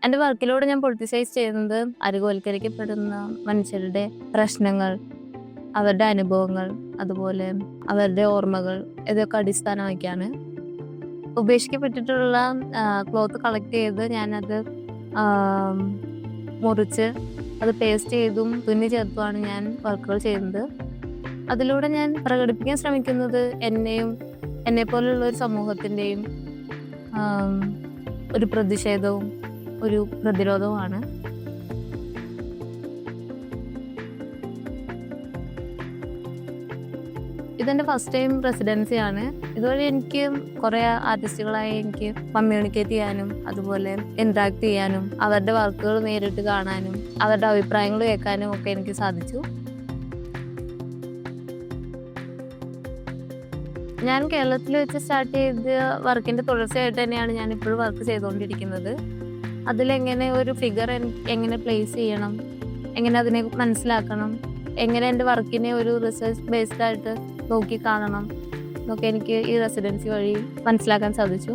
എൻ്റെ വർക്കിലൂടെ ഞാൻ പൊളിറ്റിസൈസ് ചെയ്യുന്നത് അരികവൽക്കരിക്കപ്പെടുന്ന മനുഷ്യരുടെ പ്രശ്നങ്ങൾ, അവരുടെ അനുഭവങ്ങൾ, അതുപോലെ അവരുടെ ഓർമ്മകൾ, ഇതൊക്കെ അടിസ്ഥാനമാക്കിയാണ്. ഉപേക്ഷിക്കപ്പെട്ടിട്ടുള്ള ക്ലോത്ത് കളക്ട് ചെയ്ത് ഞാനത് മുറിച്ച് അത് പേസ്റ്റ് ചെയ്തും തുന്നി ചേർത്തുമാണ് ഞാൻ വർക്കുകൾ ചെയ്യുന്നത്. അതിലൂടെ ഞാൻ പ്രകടിപ്പിക്കാൻ ശ്രമിക്കുന്നത് എന്നെ പോലുള്ള ഒരു സമൂഹത്തിൻ്റെയും ഒരു പ്രതിഷേധവും ഒരു പ്രതിരോധവുമാണ്. ഇതെൻ്റെ ഫസ്റ്റ് ടൈം റെസിഡൻസിയാണ്. ഇതുവഴി എനിക്ക് കുറേ ആർട്ടിസ്റ്റുകളായി എനിക്ക് കമ്മ്യൂണിക്കേറ്റ് ചെയ്യാനും അതുപോലെ ഇൻട്രാക്ട് ചെയ്യാനും അവരുടെ വർക്കുകൾ നേരിട്ട് കാണാനും അവരുടെ അഭിപ്രായങ്ങൾ കേൾക്കാനും ഒക്കെ എനിക്ക് സാധിച്ചു. ഞാൻ കേരളത്തിൽ വെച്ച് സ്റ്റാർട്ട് ചെയ്ത വർക്കിൻ്റെ തുടർച്ചയായിട്ട് തന്നെയാണ് ഞാൻ ഇപ്പോഴും വർക്ക് ചെയ്തുകൊണ്ടിരിക്കുന്നത്. അതിലെങ്ങനെ ഒരു ഫിഗർ എങ്ങനെ പ്ലേസ് ചെയ്യണം, എങ്ങനെ അതിനെ മനസ്സിലാക്കണം, എങ്ങനെ എൻ്റെ വർക്കിനെ ഒരു റിസർച്ച് ബേസ്ഡ് ആയിട്ട് നോക്കി കാണണം എന്നൊക്കെ എനിക്ക് ഈ റെസിഡൻസി വഴി മനസ്സിലാക്കാൻ സാധിച്ചു.